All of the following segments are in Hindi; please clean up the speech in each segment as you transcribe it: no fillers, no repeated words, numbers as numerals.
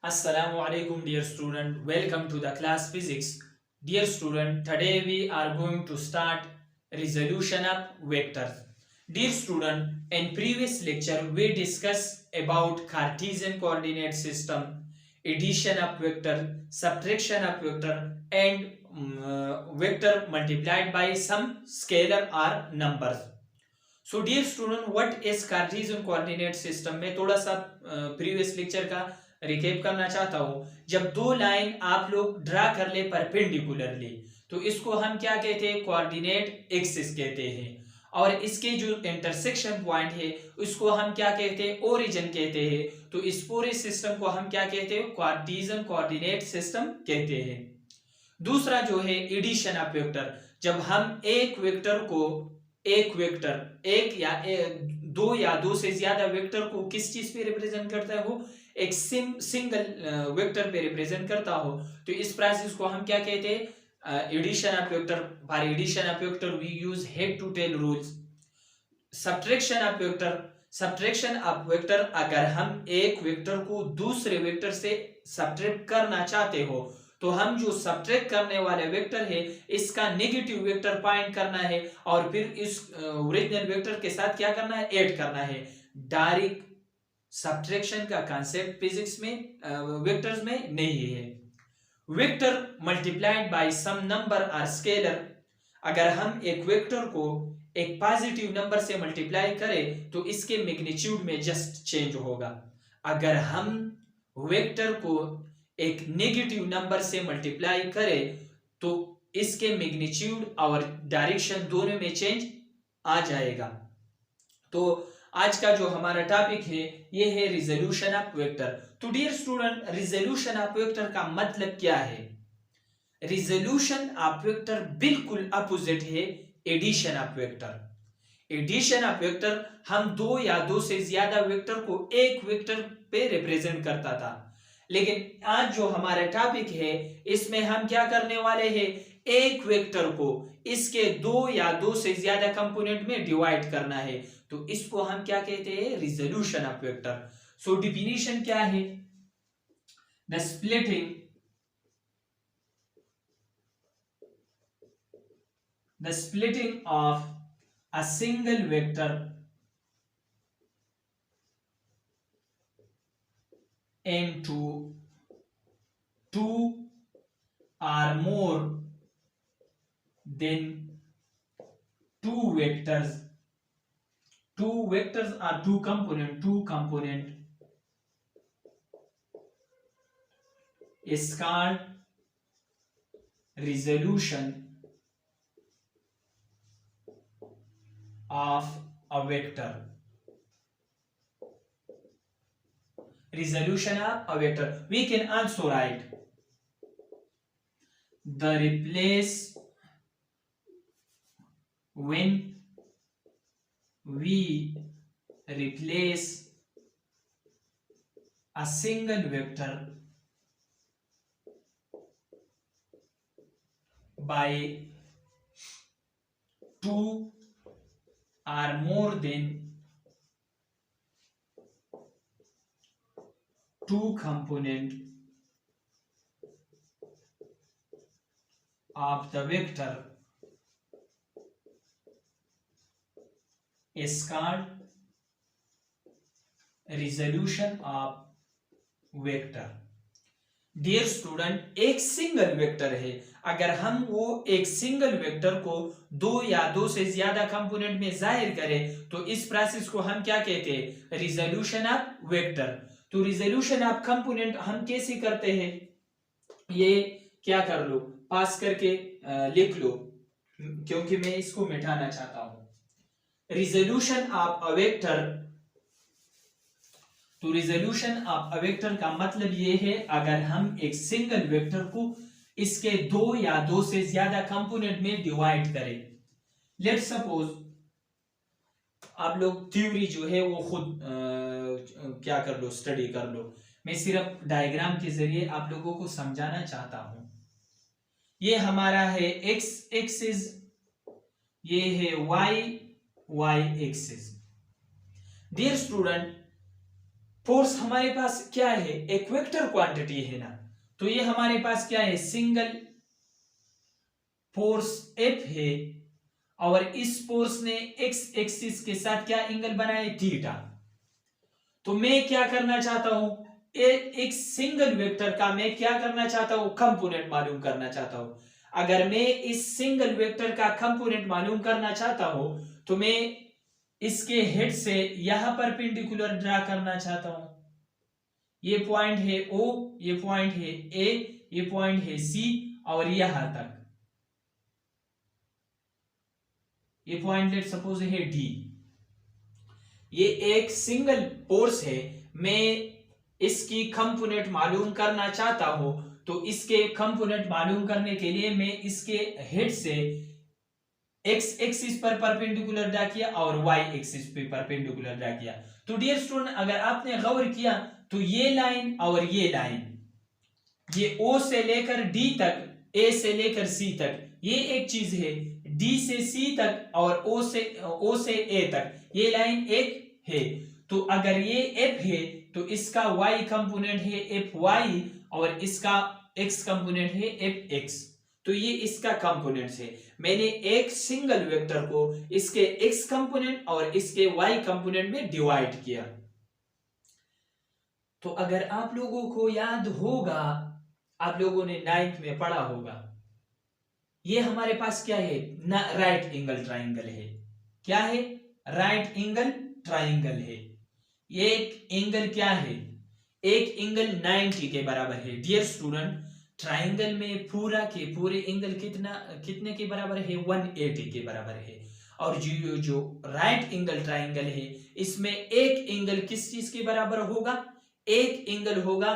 Assalamu alaikum dear student, welcome to the class physics. Dear student, today we are going to start resolution of vectors. Dear student, in previous lecture we discussed about Cartesian coordinate system, addition of vector, subtraction of vector and vector multiplied by some scalar or numbers. So dear student what is Cartesian coordinate system में थोड़ा सा प्रीवियस लेक्चर का रिकेप करना चाहता हूं। जब दो लाइन आप लोग ड्रा कर ले परपेंडिकुलरली तो इसको हम क्या कहते हैं, कोऑर्डिनेट एक्सिस कहते हैं। और इसके जो इंटरसेक्शन पॉइंट है उसको हम क्या कहते हैं, ओरिजिन कहते हैं। तो इस पूरे सिस्टम को हम क्या कहते हैं, कार्टेशियन कोऑर्डिनेट सिस्टम कहते हैं। दूसरा जो है एडिशन ऑफ वेक्टर, जब हम एक वेक्टर को एक या दो या दो से ज्यादा वेक्टर को किस चीज पे रिप्रेजेंट करता है, वो एक सिंगल वेक्टर पे रिप्रेजेंट करता हो तो इस प्रोसेस को हम क्या कहते हैं, addition of vector. For addition of vector we use head to tail rules. Subtraction of vector, अगर हम एक वेक्टर को दूसरे वेक्टर से सब्ट्रैक्ट करना चाहते हो तो हम जो सब्ट्रैक्ट करने वाले वेक्टर है इसका नेगेटिव वेक्टर फाइंड करना है और फिर इस ओरिजिनल वेक्टर के साथ क्या करना है, ऐड करना है। डायरेक्ट सब्ट्रैक्शन का कांसेप्ट फिजिक्स में वेक्टर्स में नहीं है। Vector multiplied by some number और स्केलर, अगर हम एक वेक्टर को एक पॉजिटिव नंबर से मल्टीप्लाई करें तो इसके मैग्नीट्यूड में जस्ट चेंज होगा। अगर हम वेक्टर को एक नेगेटिव नंबर से मल्टीप्लाई करें तो इसके मैग्नीट्यूड और डायरेक्शन दोनों में चेंज आ जाएगा। तो आज का जो हमारा टॉपिक है ये है रिजोल्यूशन ऑफ वेक्टर। तो dear student, resolution of vector का मतलब क्या है? रिजोल्यूशन ऑफ वेक्टर बिल्कुल अपोजिट है addition of vector. Addition of vector हम दो या दो से ज्यादा वेक्टर को एक वेक्टर पे रिप्रेजेंट करता था, लेकिन आज जो हमारा टॉपिक है इसमें हम क्या करने वाले हैं, एक वेक्टर को इसके दो या दो से ज्यादा कंपोनेंट में डिवाइड करना है। तो इसको हम क्या कहते हैं, resolution of vector. So definition क्या है? The splitting of a single vector into two or more than two vectors. Two vectors are two component is called resolution of a vector. Resolution of a vector. We can also write when we replace a single vector by two or more than two component of the vector is called resolution of vector. Dear student, एक सिंगल वेक्टर है, अगर हम वो एक सिंगल वेक्टर को दो या दो से ज्यादा कंपोनेंट में जाहिर करें तो इस प्रोसेस को हम क्या कहते हैं, रिजोल्यूशन ऑफ वेक्टर। तो रिजोल्यूशन ऑफ कंपोनेंट हम कैसे करते हैं, ये क्या कर लो, पास करके लिख लो क्योंकि मैं इसको मिटाना चाहता हूं। रिजोल्यूशन ऑफ अ वेक्टर, तो रिजोल्यूशन ऑफ अ वेक्टर का मतलब ये है अगर हम एक सिंगल वेक्टर को इसके दो या दो से ज्यादा कंपोनेंट में डिवाइड करें। लेट्स सपोज आप लोग थ्योरी जो है वो खुद क्या कर लो, स्टडी कर लो। मैं सिर्फ डायग्राम के जरिए आप लोगों को समझाना चाहता हूं। ये हमारा है एक्स एक्सिस, ये है Y axis. Dear student, force हमारे पास क्या है, एक वेक्टर क्वांटिटी है ना, तो ये हमारे पास क्या है, सिंगल फोर्स F है और इस फोर्स ने एक्स एक्सिस के साथ क्या एंगल बनाया, थीटा। तो मैं क्या करना चाहता हूं, एक सिंगल वेक्टर का मैं क्या करना चाहता हूं, कंपोनेंट मालूम करना चाहता हूं। अगर मैं इस सिंगल वेक्टर का कंपोनेंट मालूम करना चाहता हूं तो मैं इसके हेड से यहां परपेंडिकुलर ड्रा करना चाहता हूं। ये पॉइंट है O, ये पॉइंट है A, ये पॉइंट है C और यहां तक ये पॉइंट लेट सपोज है D। ये एक सिंगल फोर्स है, मैं इसकी कंपोनेंट मालूम करना चाहता हूं तो इसके कंपोनेंट मालूम करने के लिए मैं इसके हेड से एक्स एक्सिस पर परपेंडिकुलर ड्रा किया और वाई एक्सिस पे परपेंडिकुलर ड्रा किया। तो डियर स्टूडेंट अगर आपने गौर किया तो ये लाइन और ये लाइन, ये O से लेकर D तक, A से लेकर C तक, ये एक चीज है। D से C तक और O से A तक ये लाइन एक है। तो अगर ये F है तो इसका Y कंपोनेंट है FY और इसका X कंपोनेंट है FX। तो ये इसका कंपोनेंट्स है। मैंने एक सिंगल वेक्टर को इसके X कंपोनेंट और इसके Y कंपोनेंट में डिवाइड किया। तो अगर आप लोगों को याद होगा, आप लोगों ने 9th में पढ़ा होगा, ये हमारे पास क्या है, राइट एंगल ट्राइंगल है। क्या है, राइट एंगल ट्राइंगल है। एक एंगल क्या है, एक एंगल 90 के बराबर है। डियर स्टूडेंट ट्राइंगल में पूरा के पूरे एंगल कितने के बराबर है, 180 के बराबर है। और जो राइट एंगल ट्राइंगल है इसमें एक एंगल किस चीज के बराबर होगा, एक एंगल होगा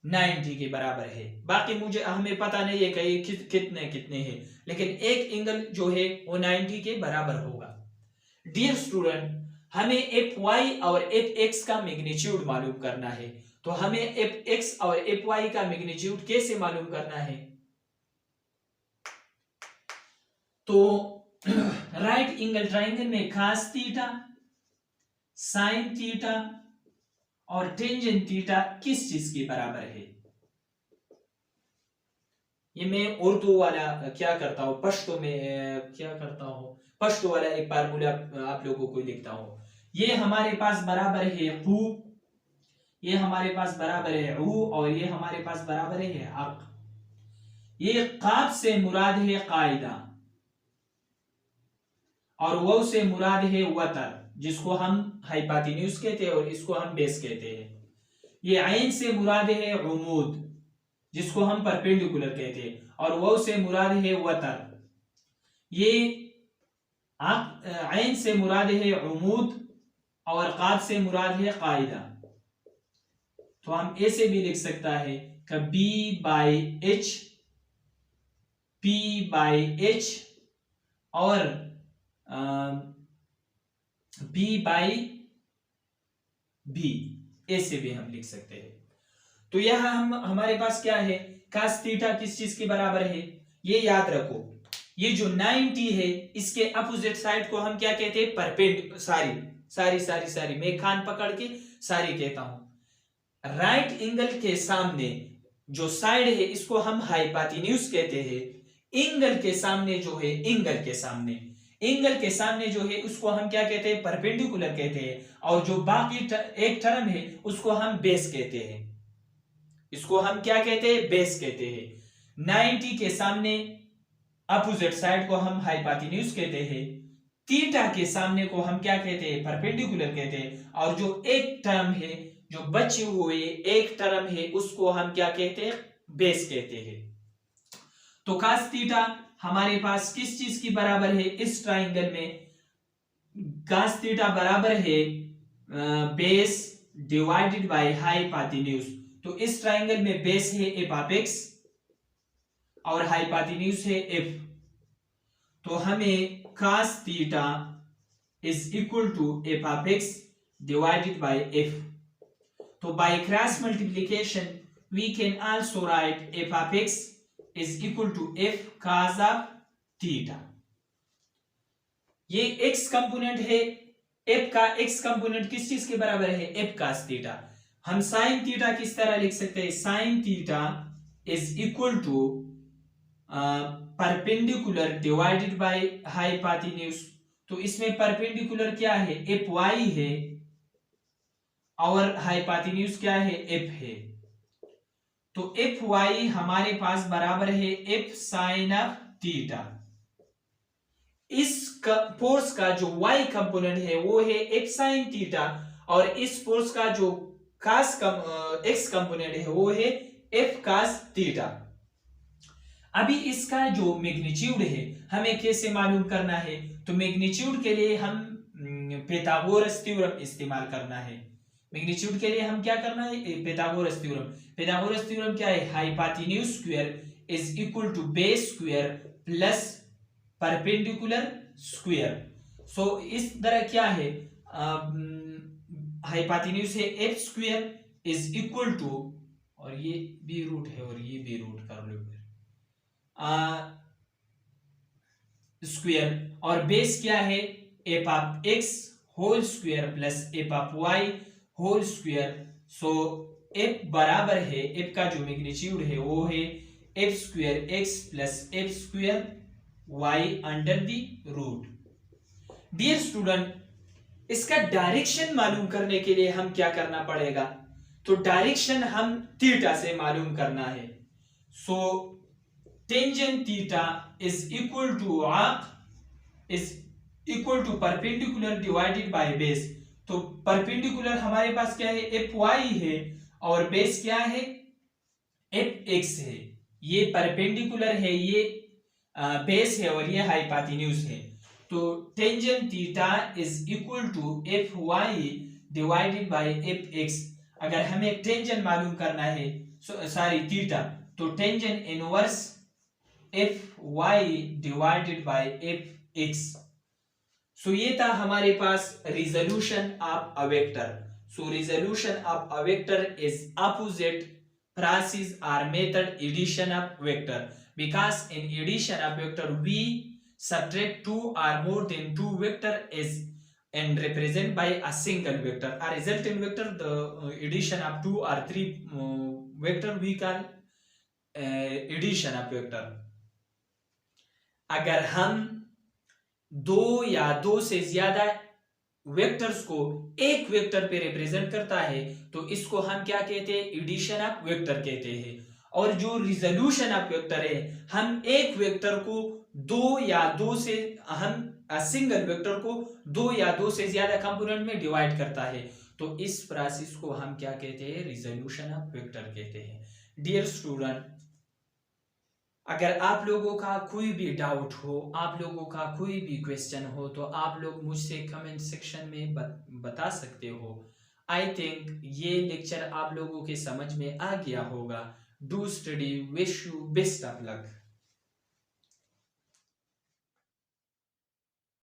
90 के बराबर है। बाकी हमें पता नहीं है कि कितने कितने हैं, लेकिन एक एंगल जो है वो 90 के बराबर होगा। डियर स्टूडेंट हमें Fy और Fx का मैग्नीट्यूड मालूम करना है। तो हमें Fx और Fy का मैग्नीट्यूड कैसे मालूम करना है, तो राइट एंगल ट्राइंगल में cos थीटा, sin थीटा और टेंजेंट थीटा किस चीज के बराबर है। ये मैं उर्दू वाला क्या करता हूं, पश्तो में क्या करता हूं, पश्तो वाला एक फार्मूला आप लोगों को लिखता हूं। ये हमारे पास बराबर है हु, ये हमारे पास बराबर है हु और ये हमारे पास बराबर है हक। ये काफ से मुराद है कायदा और वो से मुराद है वतर, जिसको हम हाइपोटेन्यूज कहते हैं और इसको हम बेस कहते हैं। ये आइन से मुराद है उमूद, जिसको हम परपेंडिकुलर कहते हैं, और वो से मुराद है वतर। ये आइन से मुराद है उमूद और काफ से मुराद है कायदा। तो हम ऐसे भी लिख सकता है कि B by H, P by H और B बाई B, ऐसे भी हम लिख सकते हैं। तो यहां हमारे पास क्या है, cos थीटा किस चीज के बराबर है, ये याद रखो। ये जो 90 है इसके अपोजिट साइड को हम क्या कहते हैं, परपेंडिकुलर। सारी मैं कान पकड़ के सारी कहता हूं। राइट एंगल के सामने जो साइड है इसको हम हाइपोटेन्यूज कहते हैं। एंगल के सामने जो है, एंगल के सामने जो है उसको हम क्या कहते हैं, परपेंडिकुलर कहते हैं। और जो बाकी एक टर्म है उसको हम बेस कहते हैं। इसको हम क्या कहते हैं, बेस कहते हैं। 90 के सामने अपोजिट साइड को हम हाइपोटेन्यूज कहते हैं। थीटा के सामने को हम क्या कहते हैं, परपेंडिकुलर कहते हैं। और जो एक टर्म है, जो बचे हुए एक टर्म है, उसको हम क्या कहते हैं, बेस कहते हैं। तो cos थीटा हमारे पास किस चीज की बराबर है, इस ट्राइंगल में cos थीटा बराबर है बेस डिवाइडेड बाय हाइपोटेन्यूज। तो इस ट्राइंगल में बेस है f ऑफ x और हाइपोटेन्यूज है f। तो हमें cos theta is equal to f of x divided by f। तो by cross multiplication we can also write f of x is equal to f cos of theta. ये x कंपोनेंट है, f का x कंपोनेंट किस चीज के बराबर है, f cos थीटा। हम साइन थीटा किस तरह लिख सकते हैं, sine theta is equal to perpendicular divided by hypotenuse. तो इसमें परपेंडिकुलर क्या है, एफ वाई है, और हाइपोटेन्यूज क्या है, एफ है। तो एफ वाई हमारे पास बराबर है एफ साइन ऑफ थीटा। इस फोर्स का जो y कंपोनेंट है वो है एफ साइन थीटा, और इस फोर्स का जो x कंपोनेंट है वो है एफ कास थीटा। अभी इसका जो मैग्नीट्यूड है हमें कैसे मालूम करना है, तो मैग्नीट्यूड के लिए हम पाइथागोरस थ्योरम इस्तेमाल करना है। मैग्नीट्यूड के लिए हम क्या करना है, पाइथागोरस थ्योरम। पाइथागोरस थ्योरम क्या है, hypotenuse square is equal to base square plus perpendicular square. So इस तरह क्या है, हाइपोटेन्यूज है F square is equal to, और ये बी रूट है और ये बी रूट कर लो स्क्वायर, और बेस क्या है F of X whole square plus F of Y whole square. So F बराबर है, एफ का जो मैग्नीट्यूड है वो है F square X plus F square Y under the root. Dear student, इसका डायरेक्शन मालूम करने के लिए हम क्या करना पड़ेगा, तो डायरेक्शन हम थीटा से मालूम करना है। So tangent theta is equal to perpendicular divided by base. तो परपेंडिकुलर हमारे पास क्या है, एफ वाई है, और बेस क्या है, एफ एक्स है। ये परपेंडिकुलर है, ये बेस है, और ये हाइपोटेन्यूज है। तो tangent theta is equal to F Y divided by F X. अगर हमें टेंजेंट मालूम करना है, सॉरी थीटा, तो tangent inverse F Y divided by F X. So ये था हमारे पास resolution of a vector. So resolution of a vector is opposite process or method addition of vector, because in addition of vector we subtract two or more than two vector is and represent by a single vector. A resultant vector, the addition of two or three vector we call addition of vector. अगर हम दो या दो से ज्यादा वेक्टर्स को एक वेक्टर पे रिप्रेजेंट करता है तो इसको हम क्या कहते हैं, एडिशन ऑफ वेक्टर कहते हैं। और जो रिजोल्यूशन ऑफ वेक्टर है, हम एक वेक्टर को दो या दो से हम सिंगल वेक्टर को दो या दो से ज्यादा कंपोनेंट में डिवाइड करता है, तो इस प्रोसेस को हम क्या कहते हैं, रिजोल्यूशन ऑफ वेक्टर कहते हैं। डियर स्टूडेंट, अगर आप लोगों का कोई भी डाउट हो, आप लोगों का कोई भी क्वेश्चन हो, तो आप लोग मुझसे कमेंट सेक्शन में बता सकते हो। आई थिंक ये लेक्चर आप लोगों के समझ में आ गया होगा। Do study, wish you best of luck.